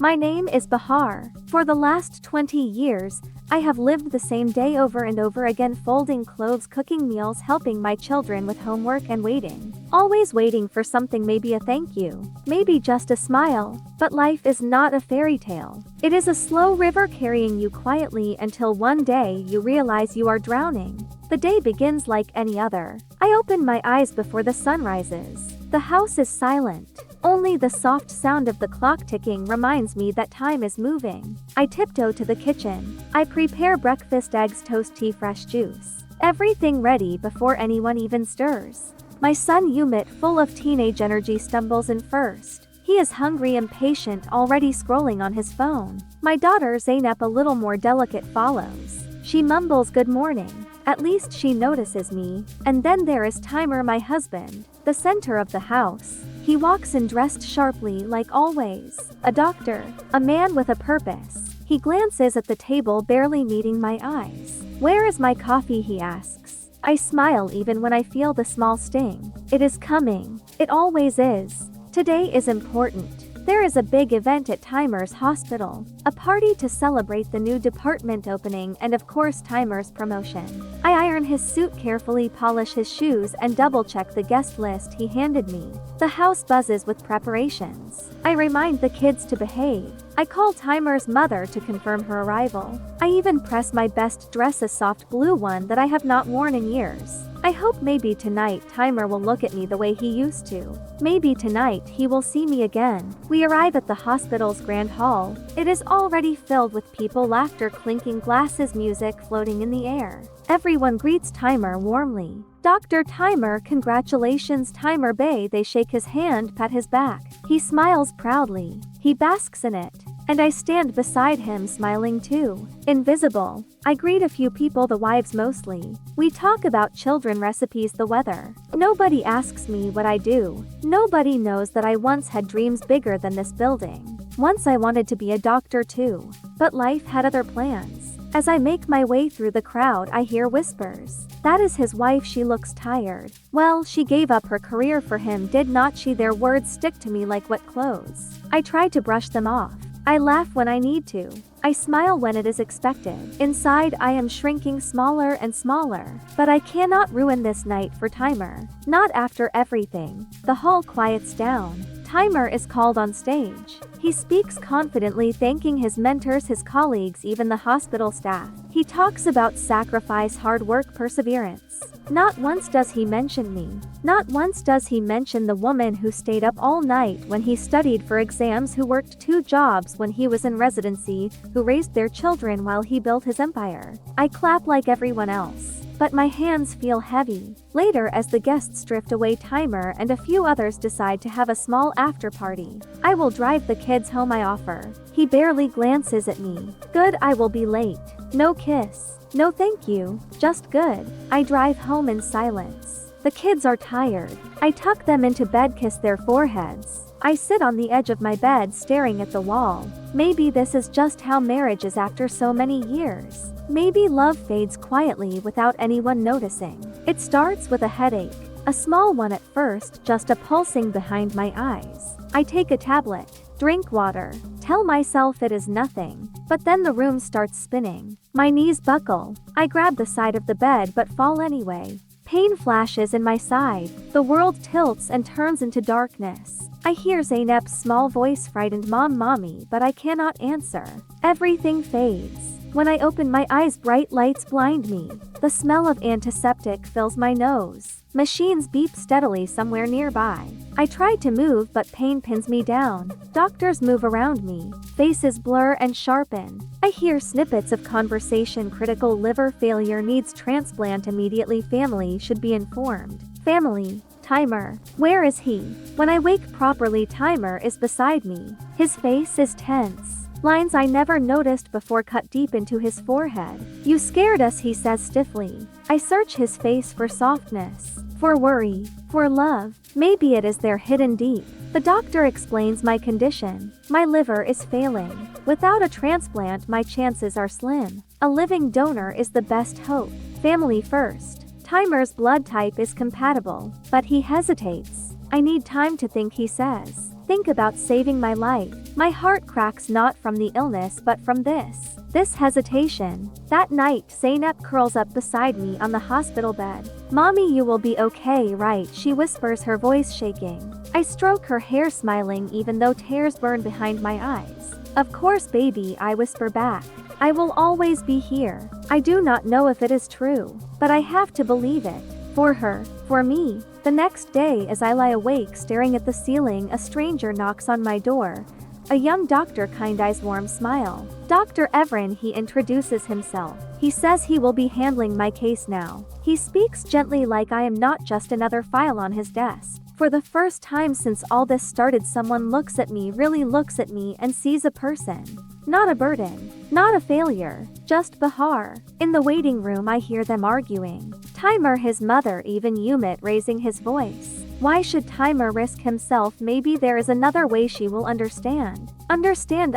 My name is Bahar. For the last 20 years, I have lived the same day over and over again, folding clothes, cooking meals, helping my children with homework, and waiting. Always waiting for something, maybe a thank you, maybe just a smile. But life is not a fairy tale. It is a slow river carrying you quietly until one day you realize you are drowning. The day begins like any other. I open my eyes before the sun rises. The house is silent. Only the soft sound of the clock ticking reminds me that time is moving. I tiptoe to the kitchen. I prepare breakfast: eggs, toast, tea, fresh juice. Everything ready before anyone even stirs. My son Umit, full of teenage energy, stumbles in first. He is hungry, impatient, already scrolling on his phone. My daughter Zainab, a little more delicate, follows. She mumbles good morning. At least she notices me. And then there is Timer, my husband, the center of the house. He walks in dressed sharply like always. A doctor, a man with a purpose. He glances at the table, barely meeting my eyes. "Where is my coffee?" he asks. I smile even when I feel the small sting. It is coming. It always is. Today is important. There is a big event at Timer's hospital. A party to celebrate the new department opening and of course Timer's promotion. I iron his suit carefully, polish his shoes, and double-check the guest list he handed me. The house buzzes with preparations. I remind the kids to behave. I call Timer's mother to confirm her arrival. I even press my best dress, a soft blue one that I have not worn in years. I hope maybe tonight Timer will look at me the way he used to. Maybe tonight he will see me again. We arrive at the hospital's grand hall. It is already filled with people, laughter, clinking glasses, music floating in the air. Everyone greets Timer warmly. "Dr. Timer, congratulations." "Timer Bey." They shake his hand, pat his back. He smiles proudly. He basks in it. And I stand beside him, smiling too. Invisible. I greet a few people, the wives mostly. We talk about children, recipes, the weather. Nobody asks me what I do. Nobody knows that I once had dreams bigger than this building. Once I wanted to be a doctor too. But life had other plans. As I make my way through the crowd, I hear whispers. "That is his wife. She looks tired." Well, she gave up her career for him, did not she? Their words stick to me like wet clothes. I try to brush them off. I laugh when I need to. I smile when it is expected. Inside, I am shrinking smaller and smaller. But I cannot ruin this night for Timer. Not after everything. The hall quiets down. Timer is called on stage. He speaks confidently, thanking his mentors, his colleagues, even the hospital staff. He talks about sacrifice, hard work, perseverance. Not once does he mention me. Not once does he mention the woman who stayed up all night when he studied for exams, who worked 2 jobs when he was in residency, who raised their children while he built his empire. I clap like everyone else. But my hands feel heavy. Later, as the guests drift away, Timer and a few others decide to have a small after party. "I will drive the kids home," I offer. He barely glances at me. "Good, I will be late." No kiss. No thank you. Just good. I drive home in silence. The kids are tired. I tuck them into bed, kiss their foreheads. I sit on the edge of my bed, staring at the wall. Maybe this is just how marriage is after so many years. Maybe love fades quietly without anyone noticing. It starts with a headache. A small one at first, just a pulsing behind my eyes. I take a tablet, drink water, tell myself it is nothing. But then the room starts spinning. My knees buckle. I grab the side of the bed but fall anyway. Pain flashes in my side. The world tilts and turns into darkness. I hear Zainab's small voice, frightened, "Mom, mommy," but I cannot answer. Everything fades. When I open my eyes, bright lights blind me. The smell of antiseptic fills my nose. Machines beep steadily somewhere nearby. I try to move, but pain pins me down. Doctors move around me. Faces blur and sharpen. I hear snippets of conversation. "Critical liver failure, needs transplant immediately. Family should be informed." Family. Timer. Where is he? When I wake properly, Timer is beside me. His face is tense. Lines I never noticed before cut deep into his forehead. "You scared us," he says stiffly. I search his face for softness, for worry, for love. Maybe it is there, hidden deep. The doctor explains my condition. My liver is failing. Without a transplant, my chances are slim. A living donor is the best hope. Family first. Timer's blood type is compatible, but he hesitates. "I need time to think," he says. think about saving my life. My heart cracks not from the illness but from this hesitation. That night, Zeynep curls up beside me on the hospital bed. "Mommy, you will be okay, right?" she whispers, her voice shaking. I stroke her hair, smiling even though tears burn behind my eyes. "Of course, baby," I whisper back. "I will always be here." I do not know if it is true, but I have to believe it. For her, for me. The next day, as I lie awake staring at the ceiling, a stranger knocks on my door. A young doctor, kind eyes, warm smile. "Dr. Evren," he introduces himself. He says he will be handling my case now. He speaks gently, like I am not just another file on his desk. For the first time since all this started, someone looks at me, really looks at me, and sees a person. Not a burden. Not a failure. Just Bahar. In the waiting room, I hear them arguing. Timer, his mother, even Umit raising his voice. Why should Timer risk himself? Maybe there is another way she will understand. Understand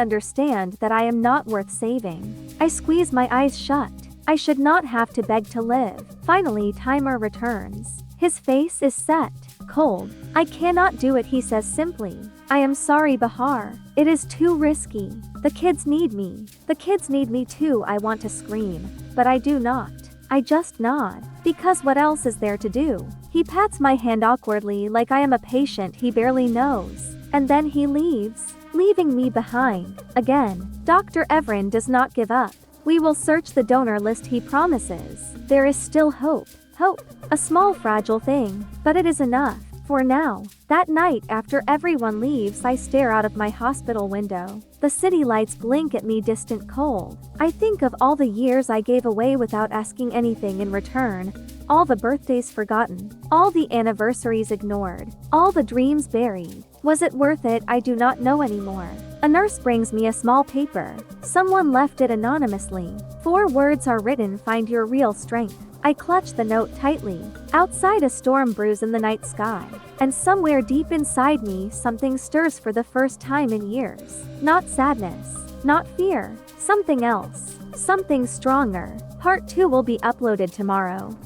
that I am not worth saving. I squeeze my eyes shut. I should not have to beg to live. Finally, Timer returns. His face is set, cold. "I cannot do it," he says simply. "I am sorry, Bahar. It is too risky. The kids need me. The kids need me too." I want to scream, but I do not. I just nod. Because what else is there to do? He pats my hand awkwardly, like I am a patient he barely knows. And then he leaves, leaving me behind. Again, Dr. Evren does not give up. "We will search the donor list," he promises. There is still hope. Hope. A small, fragile thing, but it is enough. For now. That night, after everyone leaves, I stare out of my hospital window. The city lights blink at me, distant, cold. I think of all the years I gave away without asking anything in return. All the birthdays forgotten. All the anniversaries ignored. All the dreams buried. Was it worth it? I do not know anymore. A nurse brings me a small paper. Someone left it anonymously. 4 words are written: "Find your real strength." I clutch the note tightly. Outside, a storm brews in the night sky. And somewhere deep inside me, something stirs for the first time in years. Not sadness. Not fear. Something else. Something stronger. Part 2 will be uploaded tomorrow.